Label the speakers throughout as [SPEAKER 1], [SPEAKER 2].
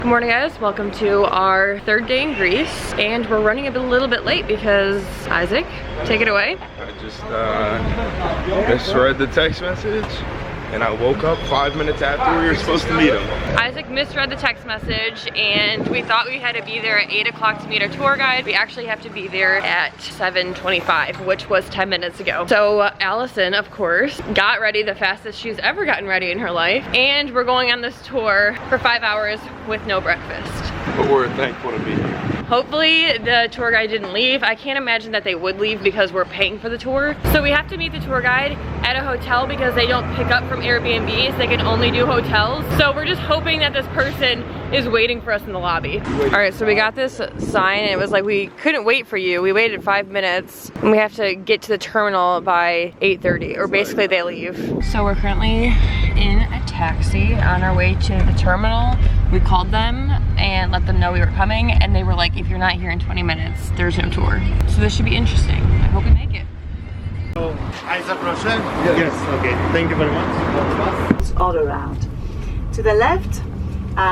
[SPEAKER 1] Good morning, guys. Welcome to our third day in Greece, and we're running a little bit late because Isaac, take it away.
[SPEAKER 2] I just misread the text message and I woke up 5 minutes after we were supposed to meet him.
[SPEAKER 1] Isaac misread the text message and we thought we had to be there at 8 o'clock to meet our tour guide. We actually have to be there at 7:25, which was 10 minutes ago. So Allison, of course, got ready the fastest she's ever gotten ready in her life, and we're going on this tour for 5 hours with no breakfast.
[SPEAKER 2] But we're thankful to be here.
[SPEAKER 1] Hopefully the tour guide didn't leave. I can't imagine that they would leave because we're paying for the tour. So we have to meet the tour guide at a hotel because they don't pick up from Airbnbs. They can only do hotels. So we're just hoping that this person is waiting for us in the lobby. All right, so we got this sign and it was like, we couldn't wait for you. We waited 5 minutes and we have to get to the terminal by 8:30, or basically they leave. So we're currently in a taxi on our way to the terminal. We called them and let them know we were coming, and they were like, if you're not here in 20 minutes, there's no tour. So this should be interesting. I hope we make it.
[SPEAKER 3] So, Isaac, proszę? Yes, okay. Thank you very much.
[SPEAKER 4] It's all around. To the left,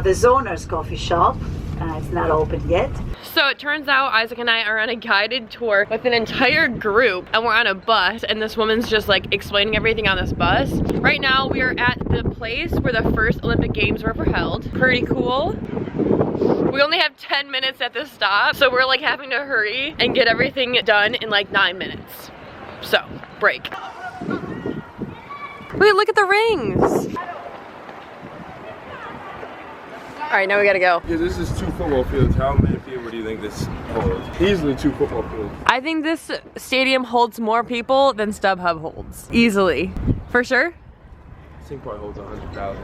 [SPEAKER 4] the Zoner's coffee shop. It's not open yet.
[SPEAKER 1] So it turns out Isaac and I are on a guided tour with an entire group, and we're on a bus, and this woman's just like explaining everything on this bus. Right now we are at the place where the first Olympic Games were ever held. Pretty cool. We only have 10 minutes at this stop, so we're like having to hurry and get everything done in like 9 minutes. So, break. Wait, look at the rings. All right, now we gotta go.
[SPEAKER 2] Yeah, this is 2 football fields. How many people do you think this holds? Easily 2 football fields.
[SPEAKER 1] I think this stadium holds more people than StubHub holds. Easily. For sure?
[SPEAKER 2] This thing probably holds 100,000.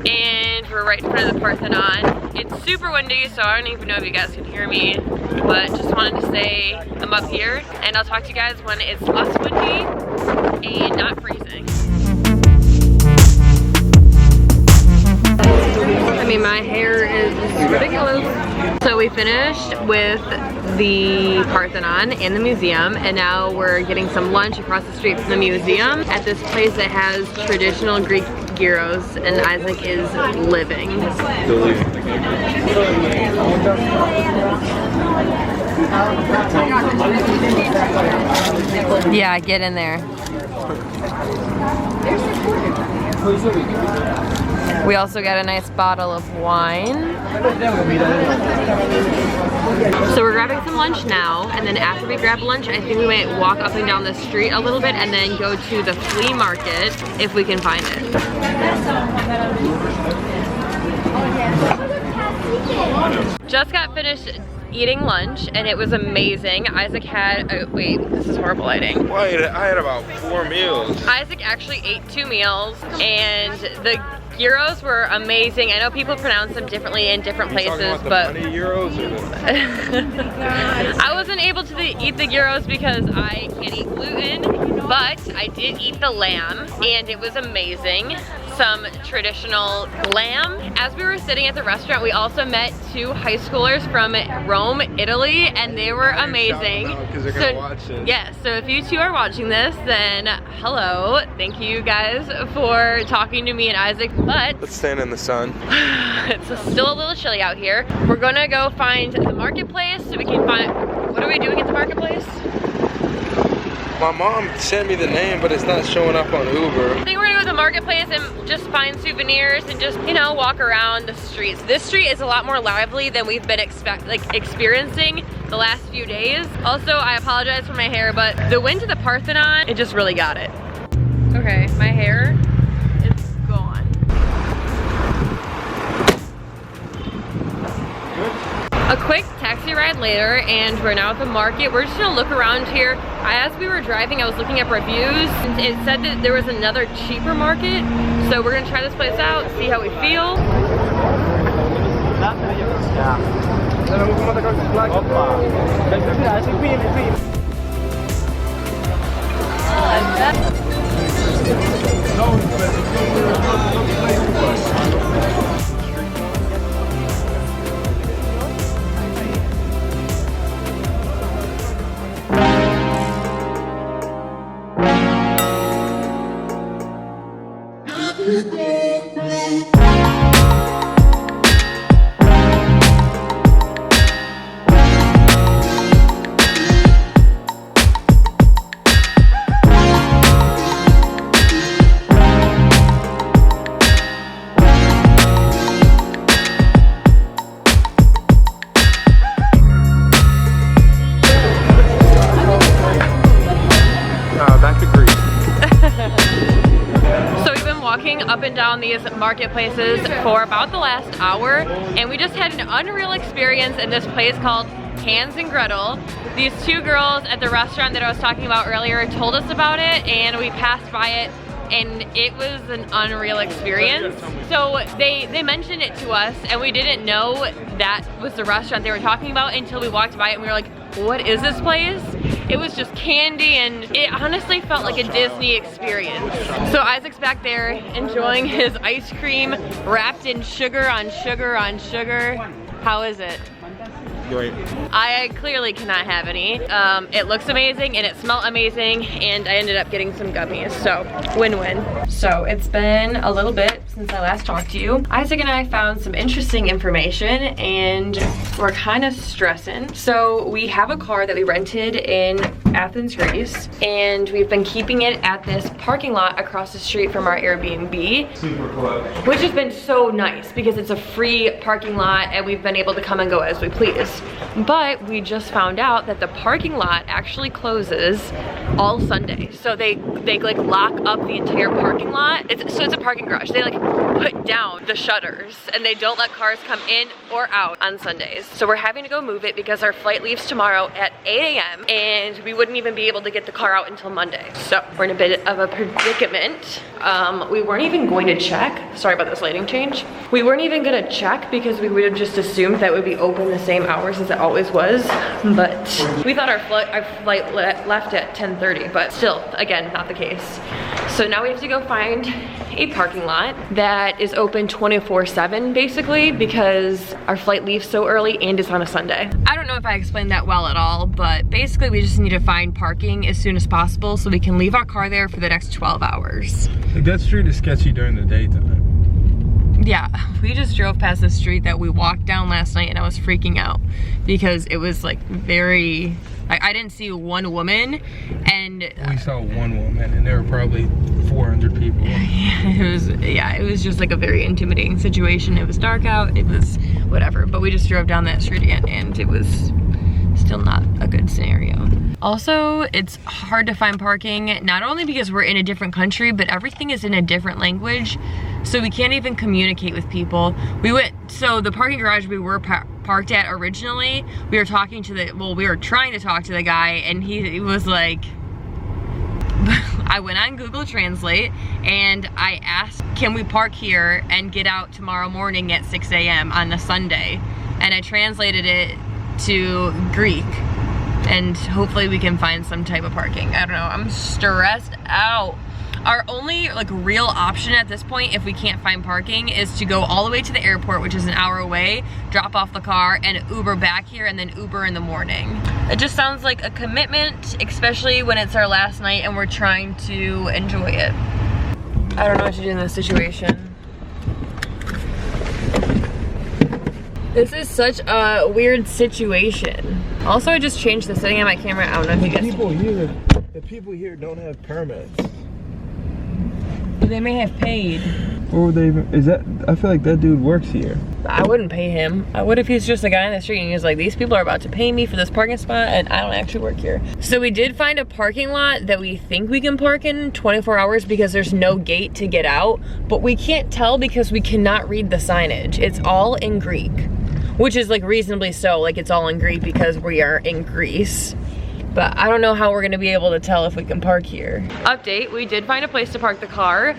[SPEAKER 1] And we're right in front of the Parthenon. It's super windy, so I don't even know if you guys can hear me, but just wanted to say I'm up here, and I'll talk to you guys when it's less windy and not freezing. I mean, my hair is ridiculous. So we finished with the Parthenon and the museum, and now we're getting some lunch across the street from the museum at this place that has traditional Greek gyros, and Isaac is living. Yeah, get in there. We also got a nice bottle of wine. So we're grabbing some lunch now, and then after we grab lunch, I think we might walk up and down the street a little bit and then go to the flea market if we can find it. Just got finished eating lunch and it was amazing. Isaac had, wait, this is horrible lighting.
[SPEAKER 2] Wait, I had about 4 meals.
[SPEAKER 1] Isaac actually ate 2 meals, and the gyros were amazing. I know people pronounce them differently in different places, but
[SPEAKER 2] the gyros or the...
[SPEAKER 1] I wasn't able to eat the gyros because I can't eat gluten, but I did eat the lamb, and it was amazing. Some traditional lamb. As we were sitting at the restaurant, we also met 2 high schoolers from Rome, Italy, and they were amazing.
[SPEAKER 2] Because they're gonna watch it.
[SPEAKER 1] Yeah, so if you 2 are watching this, then hello. Thank you guys for talking to me and Isaac, but
[SPEAKER 2] let's stand in the sun.
[SPEAKER 1] It's still a little chilly out here. We're gonna go find the marketplace so we can find, what are we doing at the marketplace?
[SPEAKER 2] My mom sent me the name, but it's not showing up on Uber.
[SPEAKER 1] I think we're gonna go to the marketplace and just find souvenirs and just, you know, walk around the streets. This street is a lot more lively than we've been experiencing the last few days. Also, I apologize for my hair, but the wind to the Parthenon, it just really got it. Okay, my hair is gone. A quick taxi ride later, and we're now at the market. We're just gonna look around here. As we were driving, I was looking up reviews, and it said that there was another cheaper market. So we're gonna try this place out, see how we feel.
[SPEAKER 2] Back to Greece.
[SPEAKER 1] So we've been walking up and down these marketplaces for about the last hour, and we just had an unreal experience in this place called Hans and Gretel. These two girls at the restaurant that I was talking about earlier told us about it, and we passed by it, and it was an unreal experience. So they mentioned it to us, and we didn't know that was the restaurant they were talking about until we walked by it, and we were like, what is this place? It was just candy, and it honestly felt like a Disney experience. So Isaac's back there enjoying his ice cream wrapped in sugar on sugar on sugar. How is it?
[SPEAKER 2] Great.
[SPEAKER 1] I clearly cannot have any. It looks amazing and it smelled amazing, and I ended up getting some gummies, so win-win. So it's been a little bit since I last talked to you. Isaac and I found some interesting information, and we're kind of stressing. So we have a car that we rented in Athens, Greece, and we've been keeping it at this parking lot across the street from our Airbnb.
[SPEAKER 2] Super close.
[SPEAKER 1] Which has been so nice because it's a free parking lot and we've been able to come and go as we please. But we just found out that the parking lot actually closes all Sunday. So they like lock up the entire parking lot. So it's a parking garage. They like put down the shutters and they don't let cars come in or out on Sundays. So we're having to go move it because our flight leaves tomorrow at 8 a.m. and we wouldn't even be able to get the car out until Monday. So we're in a bit of a predicament. We weren't even going to check. Sorry about this lighting change. We weren't even gonna check because we would have just assumed that would be open the same hours as it always was. But we thought our flight left at 10:30, but still, again, not the case. So now we have to go find a parking lot that is open 24/7 basically because our flight leaves so early and it's on a Sunday. I don't know if I explained that well at all, but basically we just need to find parking as soon as possible so we can leave our car there for the next 12 hours.
[SPEAKER 2] Like, that street is sketchy during the daytime.
[SPEAKER 1] Yeah, we just drove past the street that we walked down last night and I was freaking out because it was like very, I didn't see one woman, and
[SPEAKER 2] we saw one woman and there were probably 400 people.
[SPEAKER 1] It was just like a very intimidating situation. It was dark out, it was whatever, but we just drove down that street again and it was still not a good scenario. Also, it's hard to find parking, not only because we're in a different country, but everything is in a different language, so we can't even communicate with people. So the parking garage we were parked at originally, we were trying to talk to the guy, and he was like, I went on Google Translate and I asked, can we park here and get out tomorrow morning at 6 a.m. on the Sunday? And I translated it to Greek, and hopefully we can find some type of parking. I don't know, I'm stressed out. Our only like real option at this point, if we can't find parking, is to go all the way to the airport, which is an hour away, drop off the car and Uber back here, and then Uber in the morning. It just sounds like a commitment, especially when it's our last night and we're trying to enjoy it. I don't know what to do in this situation. This is such a weird situation. Also, I just changed the setting on my camera. I don't know if you guys.
[SPEAKER 2] The people here don't have permits.
[SPEAKER 1] They may have paid.
[SPEAKER 2] Or would they even, I feel like that dude works here.
[SPEAKER 1] I wouldn't pay him. I would if he's just a guy in the street and he's like, these people are about to pay me for this parking spot and I don't actually work here. So we did find a parking lot that we think we can park in 24 hours because there's no gate to get out, but we can't tell because we cannot read the signage. It's all in Greek, which is like reasonably so, like it's all in Greek because we are in Greece. But I don't know how we're gonna be able to tell if we can park here. Update, we did find a place to park the car.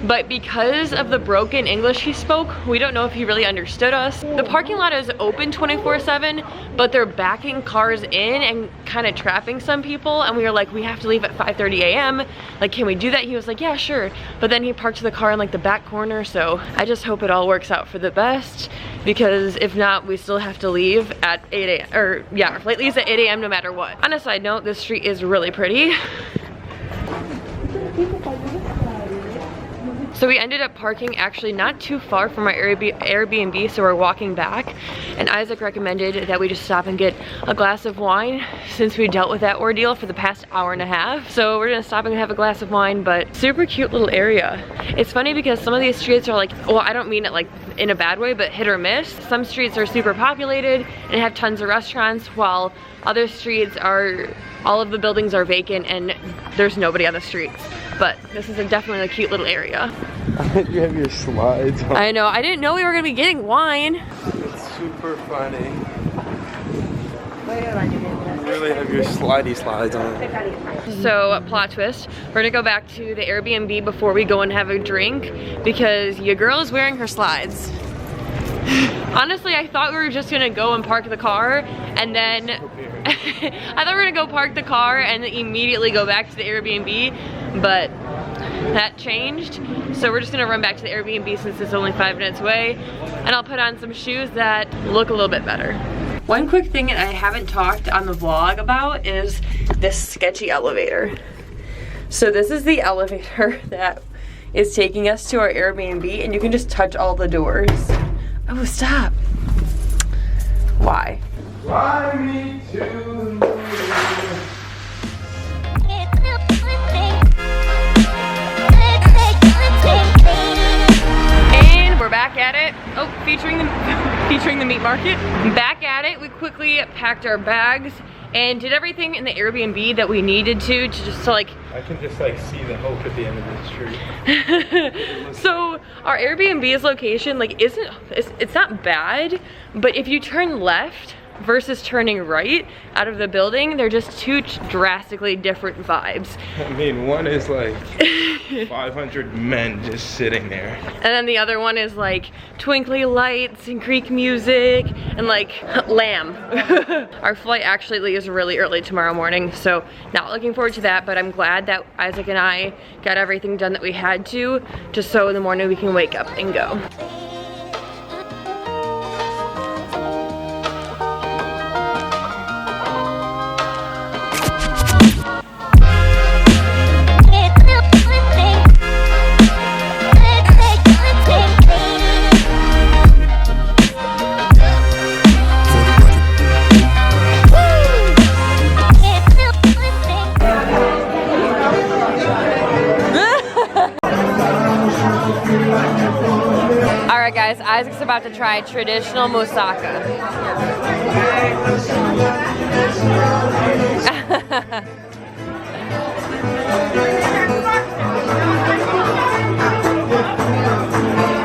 [SPEAKER 1] but because of the broken English he spoke, we don't know if he really understood us. The parking lot is open 24/7, but they're backing cars in and kind of trapping some people, and we were like, we have to leave at 5:30 a.m. Like, can we do that? He was like, yeah, sure. But then he parked the car in like the back corner, so I just hope it all works out for the best, because if not, we still have to leave at 8 a.m. or yeah, our flight leaves at 8 a.m. no matter what. On a side note, this street is really pretty. So we ended up parking actually not too far from our Airbnb, so we're walking back, and Isaac recommended that we just stop and get a glass of wine since we dealt with that ordeal for the past hour and a half. So we're gonna stop and have a glass of wine, but super cute little area. It's funny because some of these streets are like, well, I don't mean it like in a bad way, but hit or miss. Some streets are super populated and have tons of restaurants, while other streets are, all of the buildings are vacant and there's nobody on the streets. But this is definitely a cute little area.
[SPEAKER 2] You have your slides on.
[SPEAKER 1] I know, I didn't know we were gonna be getting wine.
[SPEAKER 2] It's super funny. You really have your slidey slides on.
[SPEAKER 1] So, plot twist, we're gonna go back to the Airbnb before we go and have a drink because your girl is wearing her slides. Honestly, I thought we were just gonna go and park the car and then I thought we were gonna go park the car and then immediately go back to the Airbnb, but that changed. So we're just gonna run back to the Airbnb since it's only 5 minutes away, and I'll put on some shoes that look a little bit better. One quick thing that I haven't talked on the vlog about is this sketchy elevator. So this is the elevator that is taking us to our Airbnb, and you can just touch all the doors. Oh, stop. Why?
[SPEAKER 2] Fly me to the moon.
[SPEAKER 1] And we're back at it. Oh, featuring the meat market. Back at it. We quickly packed our bags and did everything in the Airbnb that we needed to just to like.
[SPEAKER 2] I can just like see the hope at the end of the street.
[SPEAKER 1] So our Airbnb's location like it's not bad, but if you turn left versus turning right out of the building, they're just two drastically different vibes.
[SPEAKER 2] I mean, one is like 500 men just sitting there.
[SPEAKER 1] And then the other one is like twinkly lights and Greek music and like lamb. Our flight actually leaves really early tomorrow morning, so not looking forward to that, but I'm glad that Isaac and I got everything done that we had to, just so in the morning we can wake up and go. Alright guys, Isaac's about to try traditional moussaka.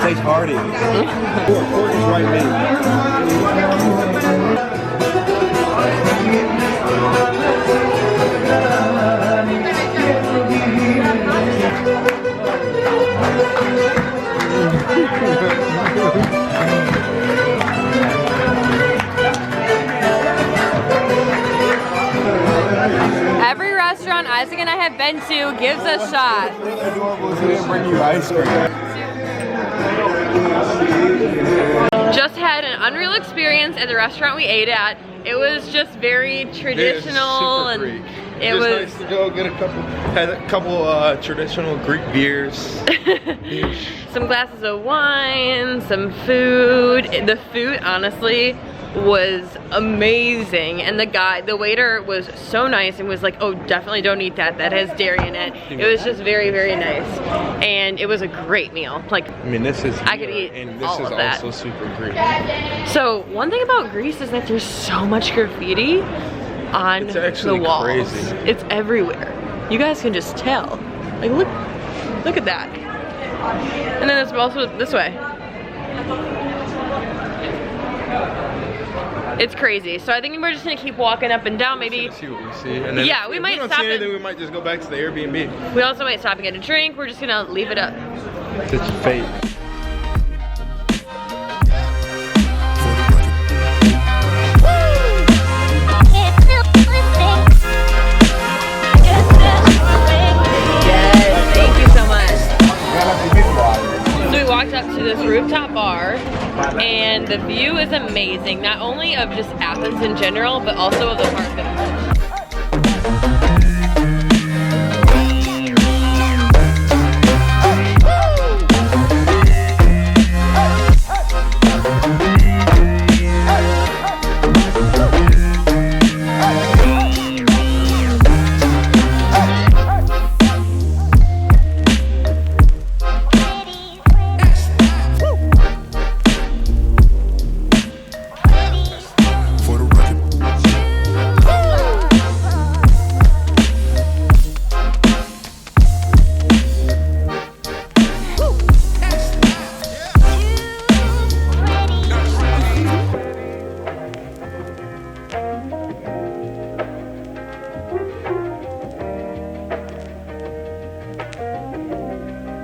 [SPEAKER 2] Tastes hearty. Pork is right meat.
[SPEAKER 1] Every restaurant Isaac and I have been to gives a shot.
[SPEAKER 2] He didn't bring you ice cream.
[SPEAKER 1] Just had an unreal experience at the restaurant we ate at. It was just very traditional and it was
[SPEAKER 2] nice to go get a couple traditional Greek beers.
[SPEAKER 1] some glasses of wine, some food. The food honestly was amazing, and the waiter was so nice and was like, oh, definitely don't eat that, that has dairy in it. It was just very, very nice, and it was a great meal. Like,
[SPEAKER 2] I mean, this is
[SPEAKER 1] I could eat
[SPEAKER 2] and this
[SPEAKER 1] all
[SPEAKER 2] is
[SPEAKER 1] of that.
[SPEAKER 2] also super Greek.
[SPEAKER 1] So one thing about Greece is that there's so much graffiti on the walls.
[SPEAKER 2] Crazy.
[SPEAKER 1] It's everywhere. You guys can just tell. Like, look at that. And then it's also this way. It's crazy. So I think we're just gonna keep walking up and down. Maybe
[SPEAKER 2] See what we see. And then
[SPEAKER 1] yeah, we might stop.
[SPEAKER 2] Then we might just go back to the Airbnb.
[SPEAKER 1] We also might stop and get a drink. We're just gonna leave it up
[SPEAKER 3] Such a fate.
[SPEAKER 1] Yes, thank you so much. So we walked up to this rooftop bar and the view is amazing, not only of just Athens in general, but also of the Parthenon.